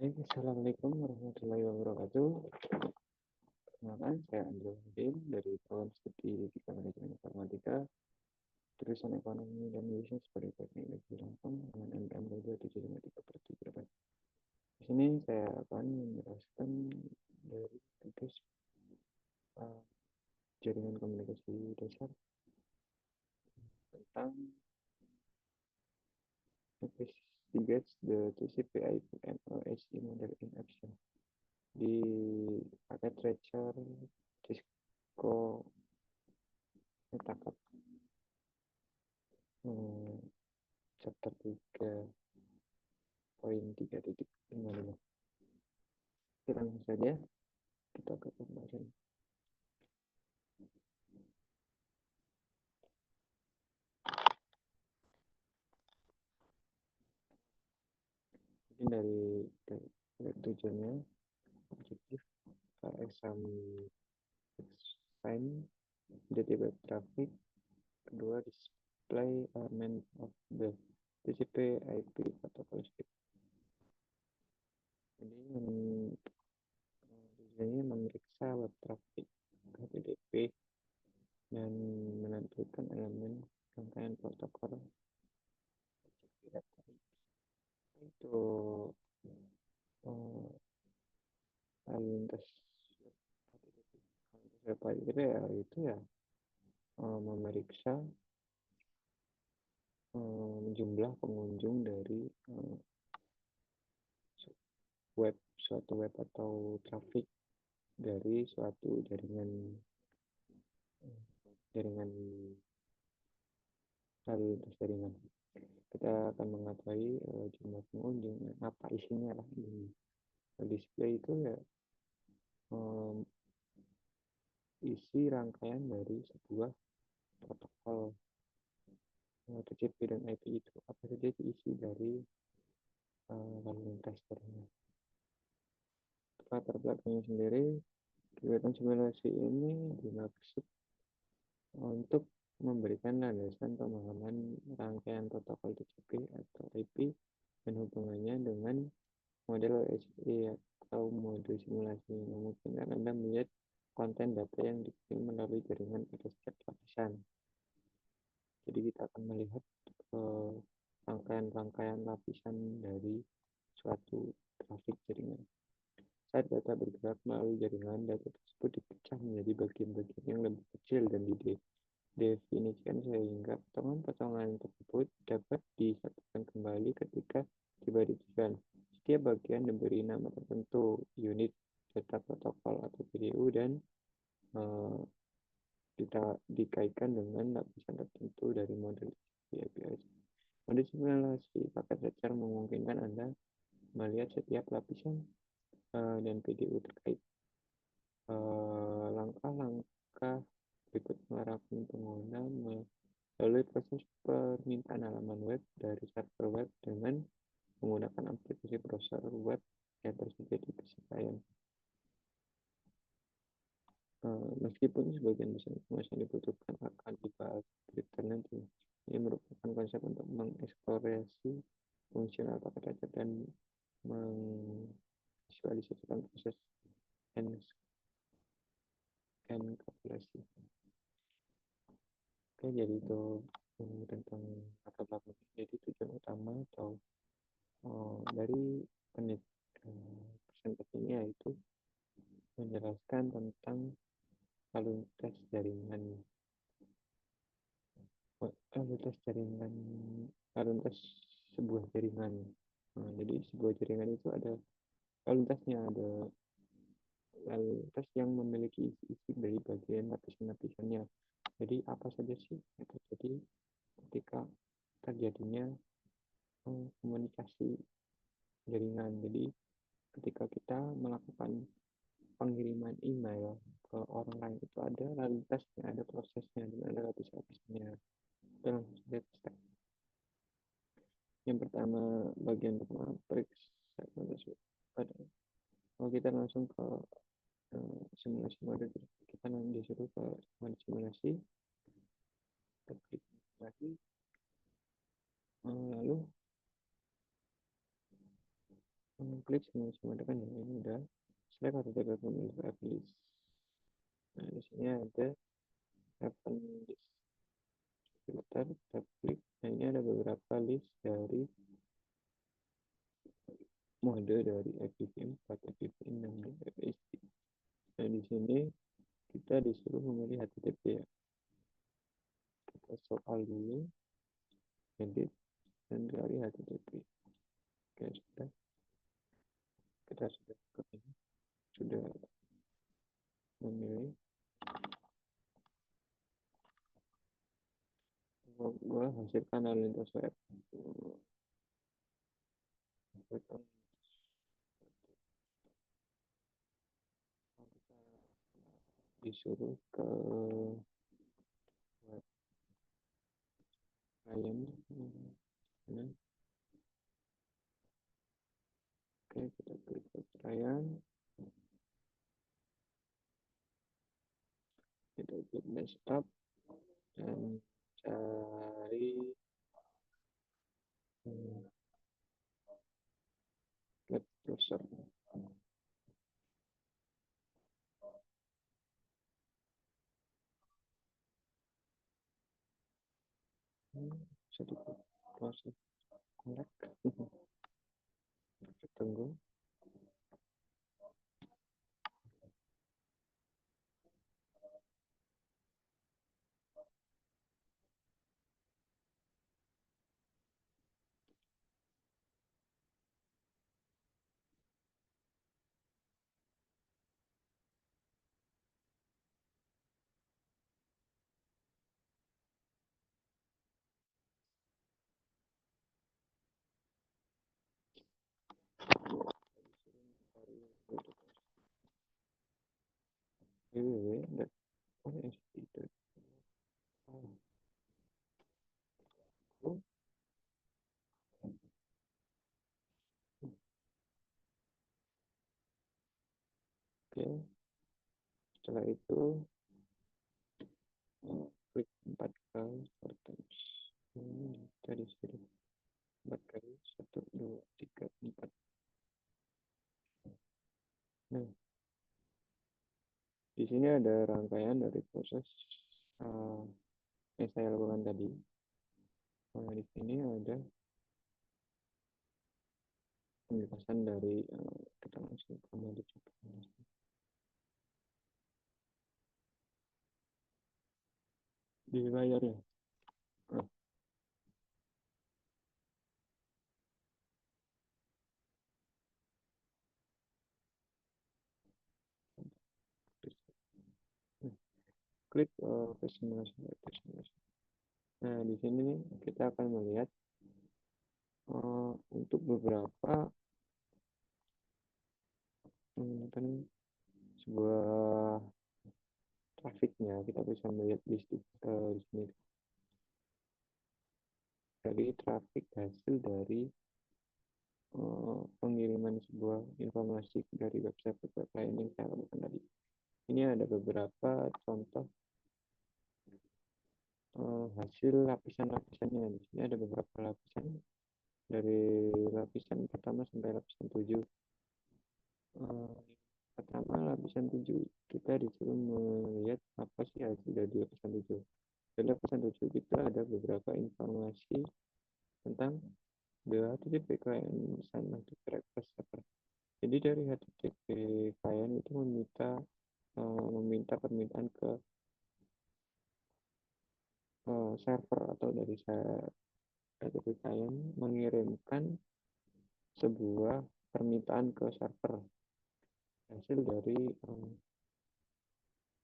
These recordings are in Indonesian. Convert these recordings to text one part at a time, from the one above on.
Assalamualaikum warahmatullahi wabarakatuh. Perkenalkan, saya Andrew Din dari program studi Fisika Manajemen Informatika, jurusan Ekonomi dan Bisnis pada Teknik Negeri Lampung dengan NPM 27538. Di sini saya akan menjelaskan dari tugas jaringan komunikasi dasar tentang investigates the TCP/IP and OSI model in action di paket Treasure Cisco Metacat chapter 3.3.55. Langsung saja kita ke pembahasan. Mungkin dari tujuannya, objektif examine the web traffic, kedua display element of the TCP IP protocol script. Jadi tujuannya memeriksa web traffic HTTP dan menentukan elemen rangkaian protokol itu lalu lintas HTTP ya itu ya memeriksa jumlah pengunjung dari suatu web atau traffic dari suatu jaringan lalu lintas jaringan. Kita akan mengetahui jumlah pengunjung, apa isinya lah di display itu ya, isi rangkaian dari sebuah protokol TCP dan IP itu, apa saja isi dari lalu lintas jaringan. Latar belakangnya sendiri, kegiatan simulasi ini dimaksud untuk memberikan landasan pemahaman rangkaian protokol TCP atau IP dan hubungannya dengan model OSI atau mode simulasi. Memungkinkan Anda melihat konten data yang dikirim melalui jaringan pada setiap lapisan. Jadi kita akan melihat rangkaian lapisan dari suatu traffic jaringan. Saat data bergerak melalui jaringan, data tersebut dipecah menjadi bagian-bagian yang lebih kecil dan didefinisikan sehingga potongan-potongan tersebut dapat disatukan kembali ketika tiba di tujuan. Setiap bagian diberi nama tertentu, unit data protokol atau PDU, dan dikaitkan dengan lapisan tertentu dari model API. Model simulasi paket Treasure memungkinkan Anda melihat setiap lapisan dan PDU terkait. Langkah-langkah berikut mengarahkan pengguna melalui proses permintaan halaman web dari server web dengan menggunakan aplikasi browser web yang tersedia di PC klien. Meskipun sebagian besar informasi yang dibutuhkan akan dibahas detail nanti, ini merupakan konsep untuk mengeksplorasi fungsional paket Treasure dan memvisualisasikan proses enkapsulasi. Oke, jadi itu tentang latar belakang. Jadi tujuan utama atau dari presentasinya yaitu menjelaskan tentang lalu lintas sebuah jaringan. Jadi sebuah jaringan itu ada lalu lintasnya, ada lalu lintas yang memiliki isi-isi dari bagian lapisan-lapisannya. Jadi apa saja sih yang terjadi ketika terjadinya komunikasi jaringan. Jadi ketika kita melakukan pengiriman email ke orang lain itu ada lalu lintasnya, ada prosesnya, dan ada lapis-lapisnya. Dalam step. Yang pertama, bagian pertama periksa tersebut. Kalau kita langsung ke simulasi model, kita nanti disuruh ke mode simulasi, kita klik lagi, lalu klik sama depan ya, ini udah select HTTP pemilih list. Nah di sini ada open list filter, kita klik. Nah ini ada beberapa list dari mode dari IPv4, IPv6, dan IPv6. Nah di sini kita disuruh memilih HTTP ya. Kita soal dulu, edit, dan cari HTTP. Oke, sudah. Kita sudah memilih. Gua hasilkan lintas web. Disuruh ke web client. Nah, oke, kita klik web client. Kita klik desktop dan cari web browser. Sedikit proses connect. Kita tunggu. www.osd.com. Oke, setelah itu klik 4 kali terus. Ini tadi sudah 4 kali, 1, 2, 3, 4. Nah, di sini ada rangkaian dari proses yang saya lakukan tadi. Nah, di sini ada penjelasan dari kita langsung ke mode coba di layarnya. Nah, klik personalisasi. Nah, di sini nih kita akan melihat untuk beberapa kan sebuah trafiknya kita bisa melihat di sini dari trafik hasil dari pengiriman sebuah informasi dari website lain yang saya lakukan tadi. Ini ada beberapa contoh hasil lapisan-lapisannya. Di sini ada beberapa lapisan dari lapisan pertama sampai lapisan 7. Pertama lapisan 7 kita disuruh melihat apa sih hasil dari lapisan 7. Di lapisan 7 kita ada beberapa informasi tentang the HTTP client sama request server. Jadi dari HTTP client itu meminta permintaan ke server atau dari HTTP client mengirimkan sebuah permintaan ke server hasil dari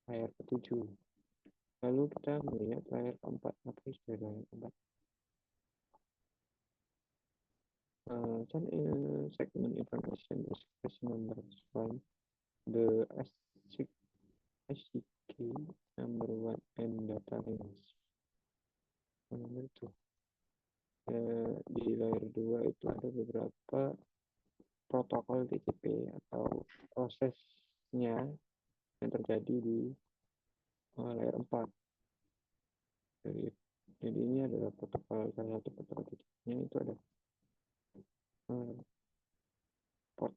layar ke-7. Lalu kita melihat layar ke-4. Apa itu layar ke-4? Segment information discrete number one, the SCK number one and data range. Nomor itu. Di layar 2 itu ada beberapa protokol TCP atau prosesnya yang terjadi di layar 4. Jadi ini adalah protokol, salah satu protokol TCP-nya itu ada port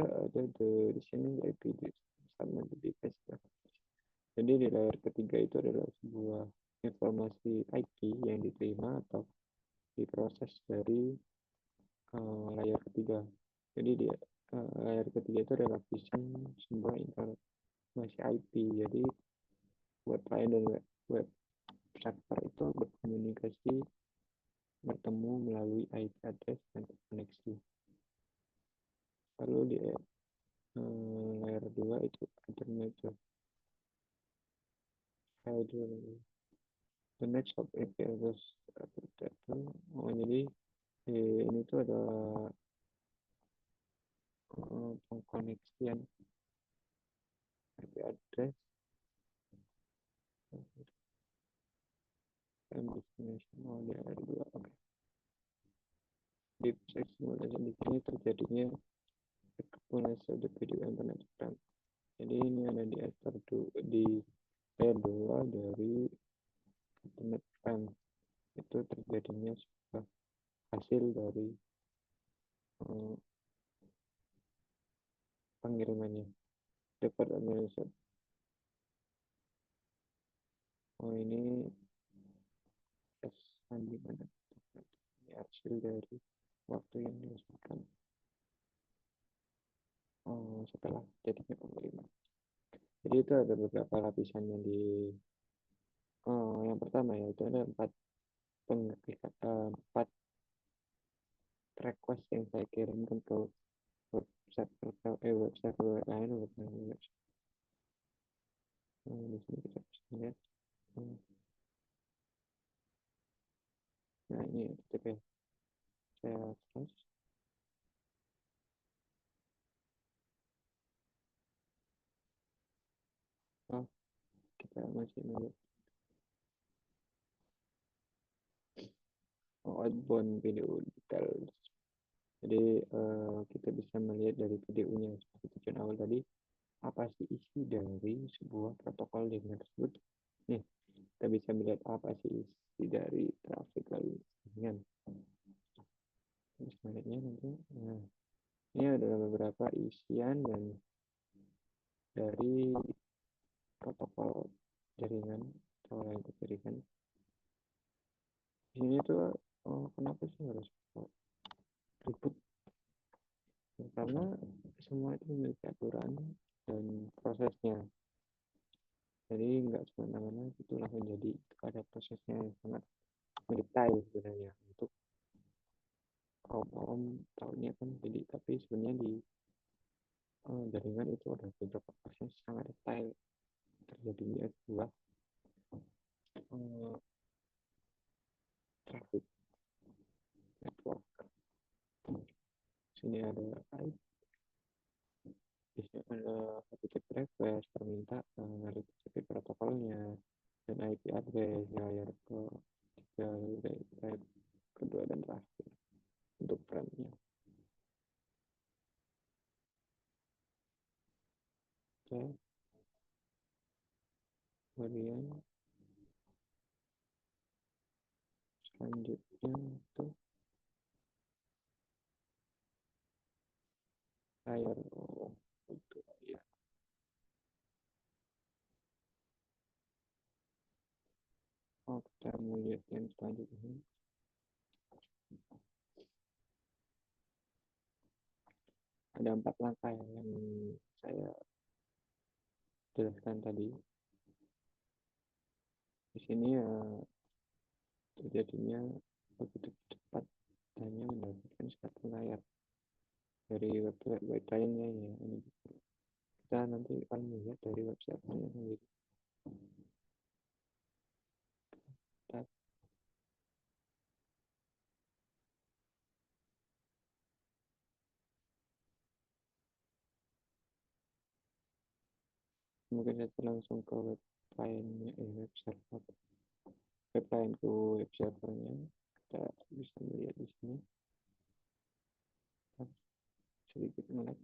ada di sini IP sama modifikasi. Jadi di layer ketiga itu adalah sebuah informasi IP yang diterima atau diproses dari layar ketiga. Jadi di layar ketiga itu adalah lapisan sebuah informasi IP. Jadi web client dan web server itu berkomunikasi bertemu melalui IP address dan koneksi. Lalu di layer 2 itu ada network. The next of API address jadi ini tuh ada pengkoneksian IP address dan destination di layer 2. Oke. Di simulasi di sini terjadinya exponential the video internet frame. Jadi ini ada di di layer 2 dari internet frame. Itu terjadinya sebuah hasil dari pengirimannya. Dapat analisa. Oh ini sandingan ini hasil dari waktu yang dilakukan setelah jadinya pengiriman. Jadi itu ada beberapa lapisan yang yang pertama ya itu ada empat request yang saya kirimkan ke web server lain di sini kita bisa lihat. Nah ini HTTP saya terus kita masih melihat outbound video details. Jadi kita bisa melihat dari video-nya seperti tujuan awal tadi apa sih isi dari sebuah protokol jaringan tersebut. Nih kita bisa melihat apa sih isi dari traffic lalu jaringan. Selanjutnya nanti, nah ini adalah beberapa isian dan dari protokol jaringan atau yang diberikan. Di sini tuh kenapa sih harus ribut? Ya, karena semua itu memiliki aturan dan prosesnya. Jadi nggak semena-mena itu langsung jadi. Ada prosesnya yang sangat detail sebenarnya untuk kaum tahunya kan jadi, tapi sebenarnya di jaringan itu ada beberapa proses sangat detail terjadinya sebuah traffic network. Sini ada IP, di sini ada HTTP request permintaan, HTTP protokolnya, dan IP address layar ketiga, layar kedua dan terakhir untuk frame-nya. Oke, kemudian selanjutnya itu layar itu ya. Kita melihat yang selanjutnya ada 4 langkah yang saya jelaskan tadi. Di sini terjadinya begitu cepat hanya mendapatkan satu layar dari website lainnya ya. Ini kita nanti akan melihat dari website-nya sendiri. Mungkin saya langsung ke web lainnya, web server, web lain ke web servernya. Kita bisa melihat di sini sedikit melek.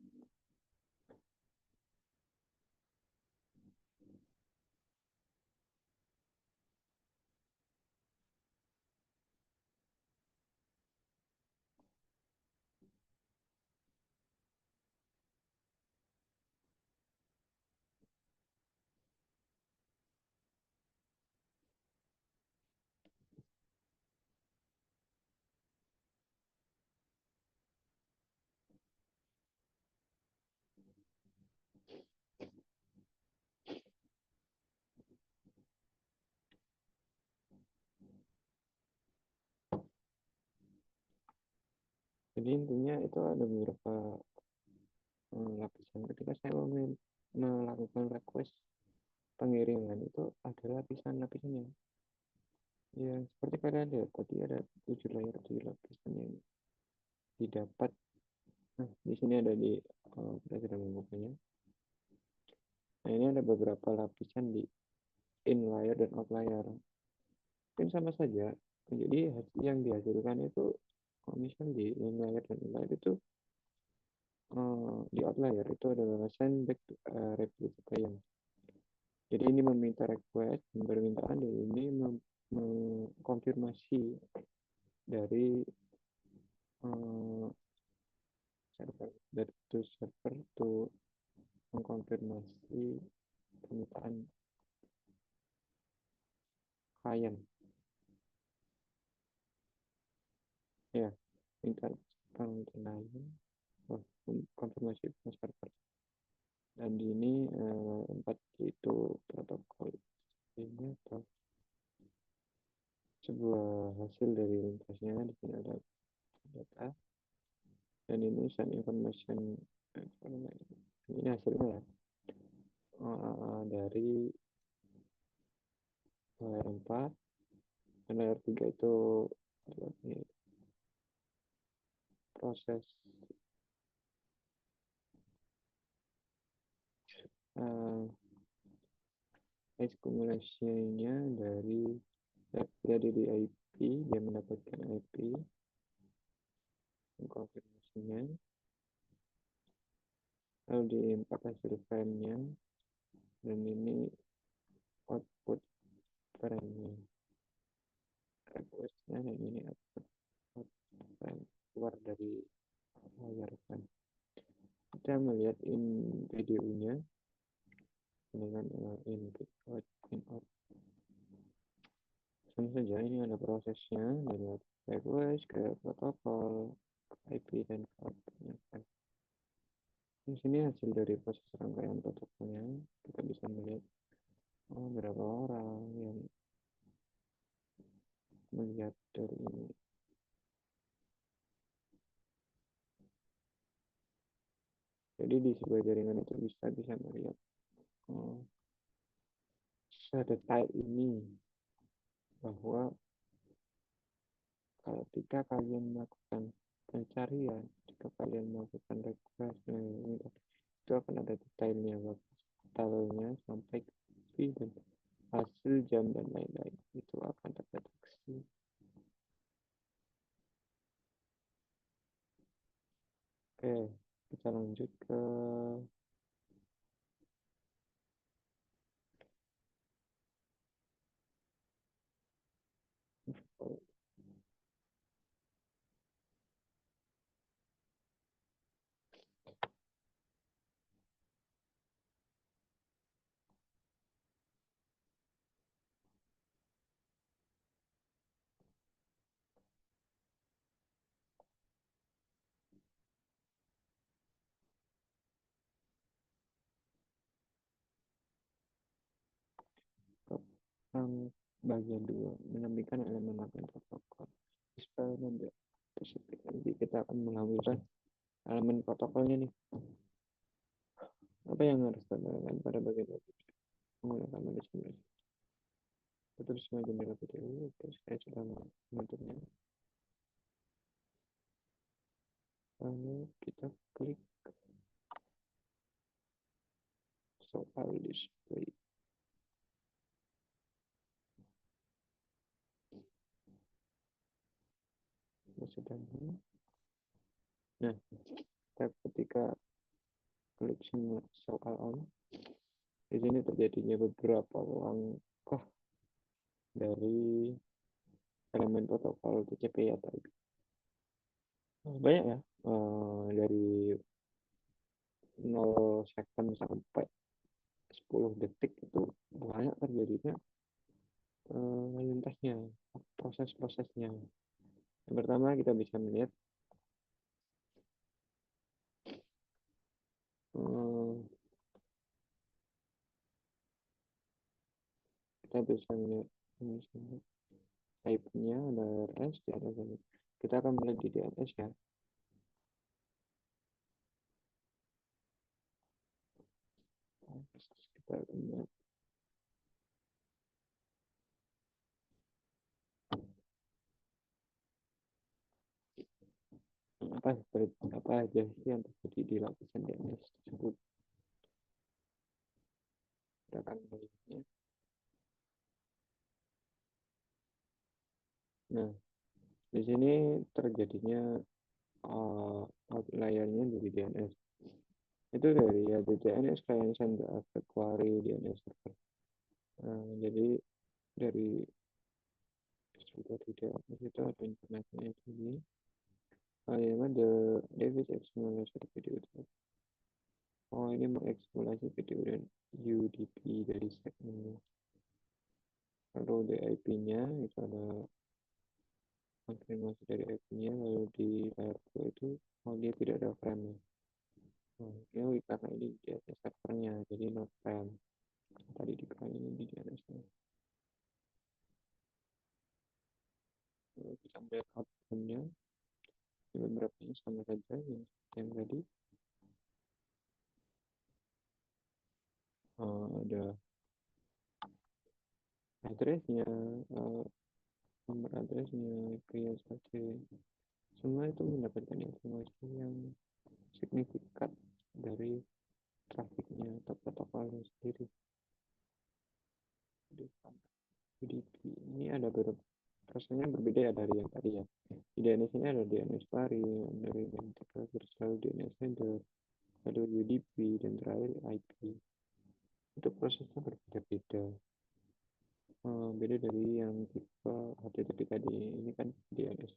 Jadi intinya itu ada beberapa lapisan ketika saya melakukan request pengiriman itu ada lapisan-lapisannya ya seperti pada ada tadi ada 7 lapisan yang didapat. Nah di sini ada di kita sudah membukanya. Nah ini ada beberapa lapisan di inlier dan outlier mungkin sama saja. Jadi yang dihasilkan itu kalau misal di inlier dan outlier itu di outlier itu adalah send back to replicate claim. Jadi ini meminta request dan permintaan dari ini mengkonfirmasi dari uh, server dari to server to mengkonfirmasi permintaan klien ya minta permintaan klien konfirmasi ke server dan ini empat itu protokol ini atau sebuah hasil dari lintasnya. Di sini ada data dan ini send information ini hasilnya ya dari layer 4 dan layer 3 itu proses uh, akumulasinya dari IP, dia mendapatkan IP konfirmasinya lalu diimpact hasil frame-nya dan ini output frame-nya request-nya dan ini output frame keluar dari layar frame. Kita melihat videonya dengan input out in out. Tentu saja ini ada prosesnya dari request ke protokol ke IP dan ke outputnya. Di sini hasil dari proses rangkaian protokolnya kita bisa melihat berapa orang yang melihat dari ini. Jadi di sebuah jaringan itu bisa melihat sedetail ini bahwa ketika kalian melakukan pencarian, ketika kalian melakukan request, itu akan ada detailnya, detailnya sampai ke dan hasil jam dan lain-lain itu akan terdeteksi. Oke, kita lanjut ke bagian 2 menemukan elemen lain protokol eksperimen spesifik. Nanti kita akan mengambil elemen protokolnya nih. Apa yang harus dilakukan pada bagian wajib menggunakan manajemen terus jendela video. Oke, saya sudah menutupnya. Lalu kita klik soal display. Sedang. Nah, ketika klik semua soal on, di sini terjadinya beberapa langkah dari elemen protokol TCP atau IP. Banyak ya, dari 0 second sampai 10 detik itu banyak terjadinya lintasnya, proses-prosesnya. Yang pertama kita bisa melihat kita bisa melihat type-nya ada RS di atas. Kita akan melihat di DNS ya. Bentar, apa aja sih yang terjadi di lapisan DNS tersebut? Kita akan melihatnya. Nah, di sini terjadinya layarnya dari DNS. Itu dari ya di DNS client send the query DNS server. Jadi dari dari DNS itu ada informasinya di sini. Yang ada David Exploration video itu. Oh, ini mengeksplorasi video dan UDP dari segmen. Lalu di IP-nya itu ada konfirmasi dari IP-nya, lalu di layar 2 itu oh dia tidak ada frame. Oh, ini karena ini di atas servernya, jadi no frame. Tadi di ini di DNS-nya. Lalu kita melihat output-nya, beberapa sama saja yang tadi. Ada address-nya, nomor address-nya, kriya sebagai semua itu mendapatkan informasi yang signifikan dari trafiknya atau protokolnya sendiri. UDP ini ada beberapa rasanya berbeda ya dari yang tadi ya. Di DNS ini ada DNS pari, dari Enterprise Virtual DNS Header, ada UDP, dan terakhir IP. Itu prosesnya berbeda-beda. Beda dari yang tipe HTTP tadi. Ini kan DNS.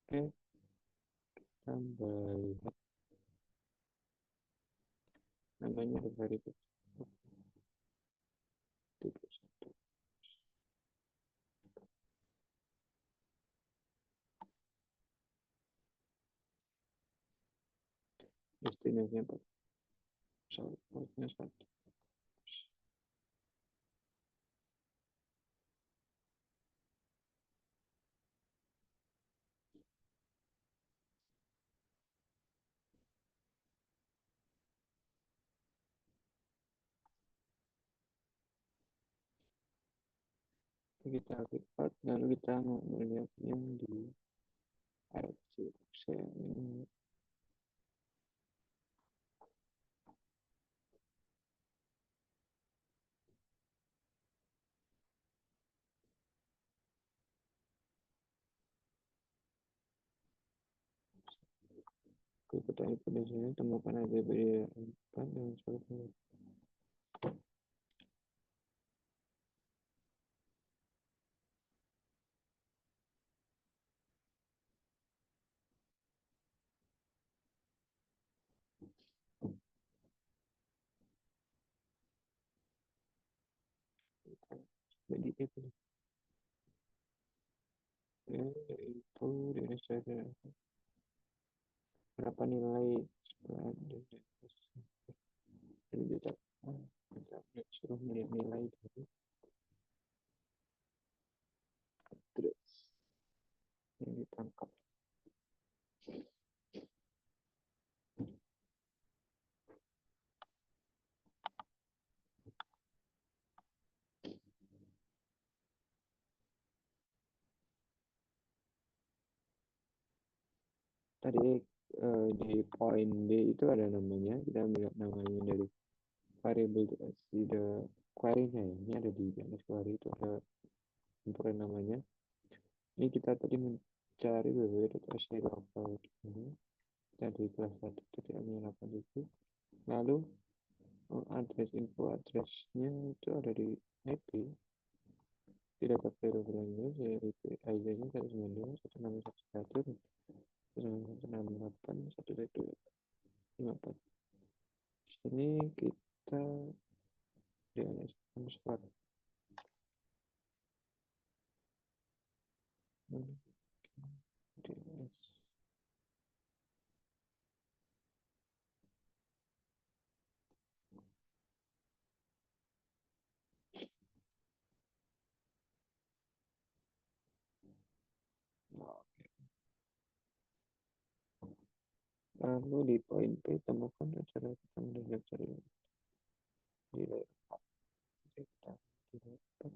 Oke, tambah namanya dari tipe satu. Destinasinya satu. Kita lipat lalu kita mau melihat yang di RC ini. Kita itu di sini temukan APBD 4 dan sebagainya. Jadi itu ya, itu dari saya berapa nilai setelah jadi kita suruh melihat nilai dari address yang ditangkap. Tadi di poin D itu ada namanya, kita melihat namanya dari variable di the query-nya ya. Ini ada di jenis query itu ada untuk namanya. Ini kita tadi mencari www.sd local ini dari kelas 1 titik 8 itu. Lalu address info addressnya itu ada di IP. Tidak dapat variable language yaitu ID-nya 192 161 168 112 54. Di sini kita DNS transfer. DNS. Lalu di poin P temukan acara kita mendaftar di layer 4 kita dapat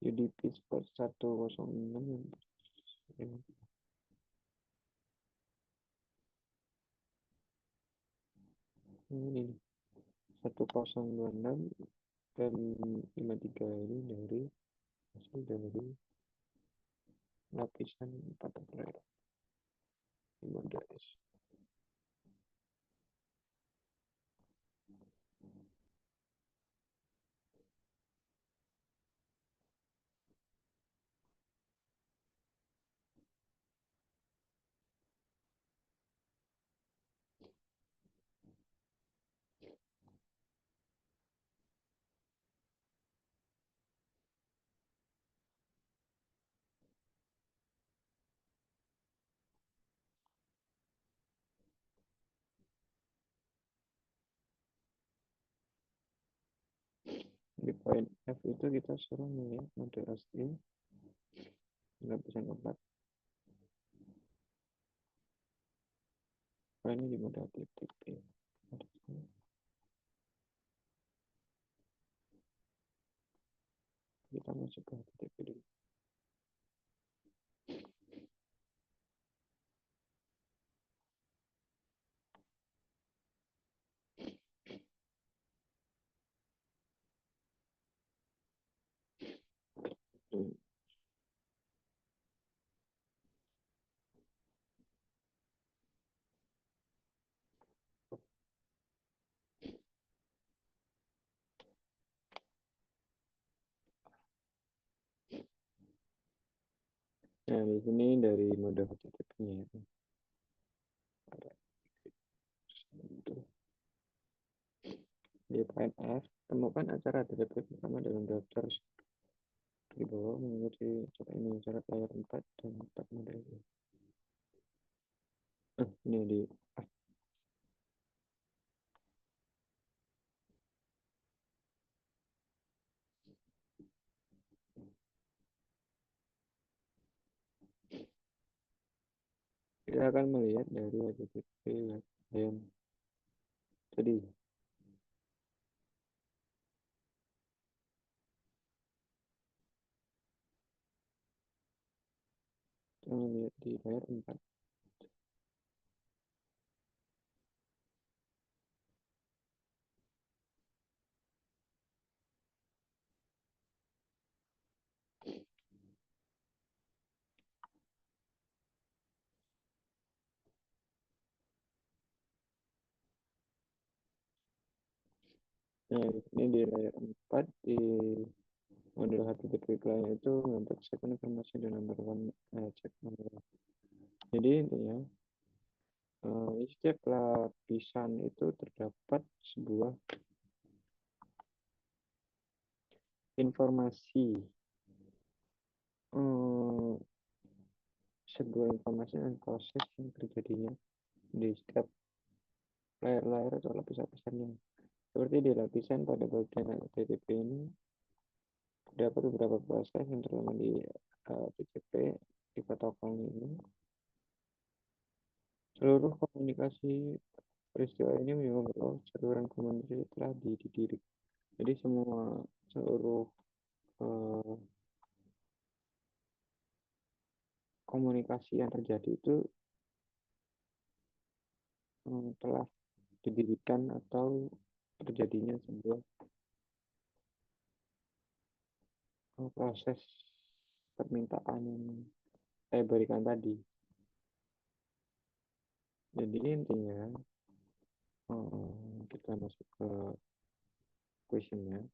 UDP Sport 106 ini 1026 dan 53 ini dari hasil dari lapisan 4 layer di model S. Di poin F itu kita suruh melihat model asli lapisan 4. Ini di model titik P. Kita masuk ke titik P dulu. Nah, di sini dari mode HTTP-nya ya. Di poin F, temukan acara HTTP pertama dalam daftar di bawah mengikuti cara ini syarat layar 4 dan 4 model ini. Ini di F. Kita akan melihat dari HTTP yang tadi. Kita melihat di layar 4. Nah, ini di layar 4 di model HTTP client itu untuk second informasi dan number one check number. Jadi intinya di setiap lapisan itu terdapat sebuah informasi sebuah informasi dan proses yang terjadinya di setiap layar-layar atau lapisan-lapisannya. Seperti di lapisan pada bagian HTTP ini terdapat beberapa proses yang terutama di PCP di protokol ini. Seluruh komunikasi peristiwa ini menyebabkan bahwa saluran komunikasi telah didirik. Jadi seluruh komunikasi yang terjadi itu telah didirikan atau terjadinya sebuah proses permintaan yang saya berikan tadi. Jadi intinya kita masuk ke questionnya.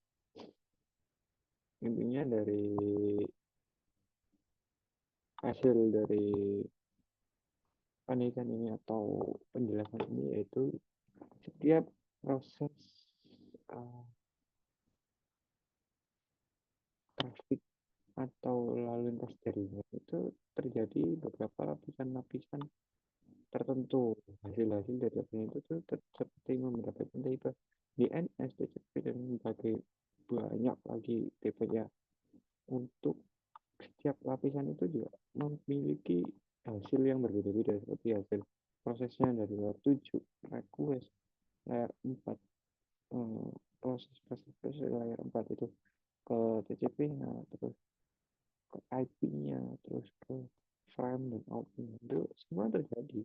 Intinya dari hasil dari penelitian ini atau penjelasan ini yaitu setiap proses trafik atau lalu lintas jaringan itu terjadi beberapa lapisan-lapisan tertentu. Hasil-hasil dari lapisan itu tuh seperti mendapatkan tipe DNS, TCP, dan berbagai banyak lagi tipenya. Untuk setiap lapisan itu juga memiliki hasil yang berbeda-beda seperti hasil prosesnya dari layer 7, eh, proses layer 4 itu ke TCP-nya, terus ke IP-nya, terus ke frame dan out-nya. Itu semua terjadi.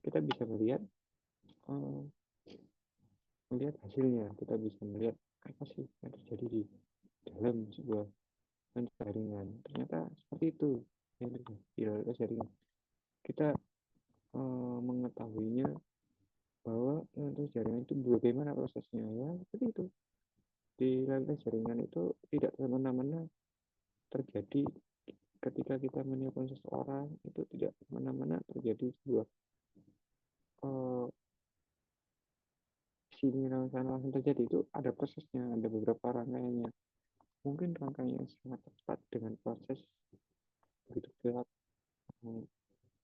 Kita bisa eh, melihat hasilnya, kita bisa melihat apa sih yang terjadi di dalam sebuah jaringan. Ternyata seperti itu di dalam jaringan. Kita mengetahuinya bahwa untuk jaringan itu bagaimana prosesnya ya seperti itu. Di dalam jaringan itu tidak semena-mena terjadi ketika kita menelpon seseorang, itu tidak semena-mena terjadi sebuah uh, sini langsung terjadi. Itu ada prosesnya, ada beberapa rangkaiannya. Mungkin rangkaian yang sangat tepat dengan proses begitu berat,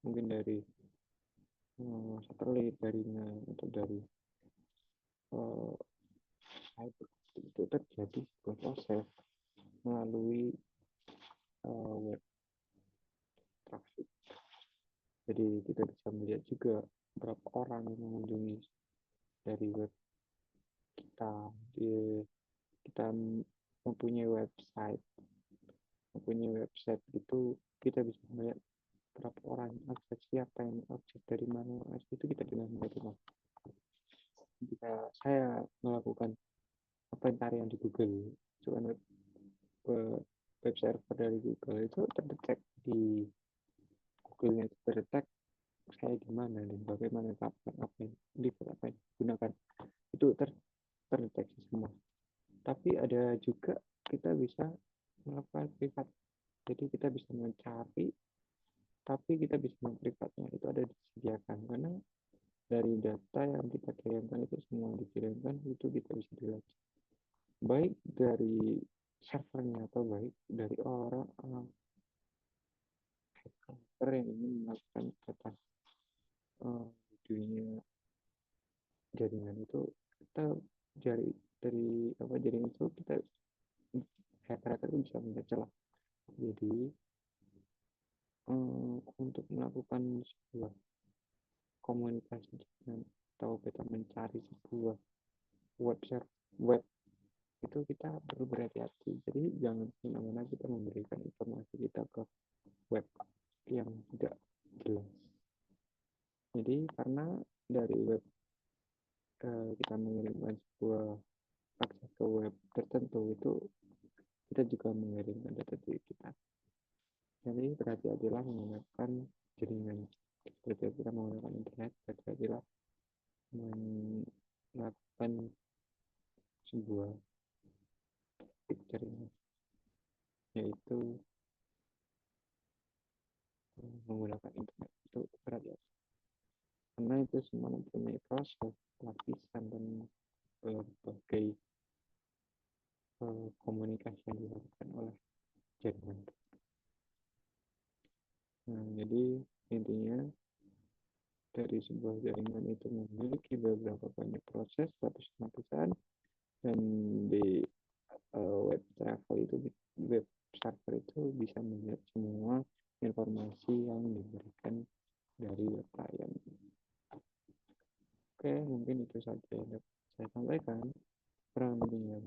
mungkin dari satelit jaringan atau dari uh, itu terjadi sebuah proses melalui web traffic. Jadi kita bisa melihat juga berapa orang yang mengunjungi dari web kita. Kita mempunyai website itu kita bisa melihat berapa orang akses, siapa yang akses, dari mana akses, itu kita bisa melihat. Jika saya melakukan pencarian di Google, cuman web server dari Google itu terdetek di Google-nya, itu terdetek saya di mana dan bagaimana, kapan, apa yang digunakan, itu terdeteksi semua. Tapi ada juga kita bisa melakukan privat, jadi kita bisa mencari tapi kita bisa memprivatnya, itu ada disediakan karena dari data yang kita kirimkan itu semua dikirimkan, itu kita bisa dilihat baik dari servernya atau baik dari orang hacker yang ingin melakukan data dunia jaringan itu. Kita dari apa jaringan itu kita hacker itu bisa melihat celah. Jadi untuk melakukan sebuah komunikasi dengan atau kita mencari sebuah web web itu kita perlu berhati-hati. Jadi jangan semena-mena kita memberikan informasi kita ke web yang tidak jelas. Jadi karena dari web kita mengirimkan sebuah akses ke web tertentu, itu kita juga mengirimkan data diri kita. Jadi berhati-hatilah menggunakan jaringan. Berhati-hatilah menggunakan internet. Berhati-hatilah melakukan sebuah jaringan, yaitu menggunakan internet. Itu berhati-hati karena itu semua mempunyai proses, lapisan, dan berbagai komunikasi yang dilakukan oleh jaringan. Nah, jadi intinya dari sebuah jaringan itu memiliki beberapa banyak proses, lapisan, dan di web travel itu, web server itu bisa melihat semua informasi yang diberikan dari web client. Oke, mungkin itu saja yang saya sampaikan. Kurang lebihnya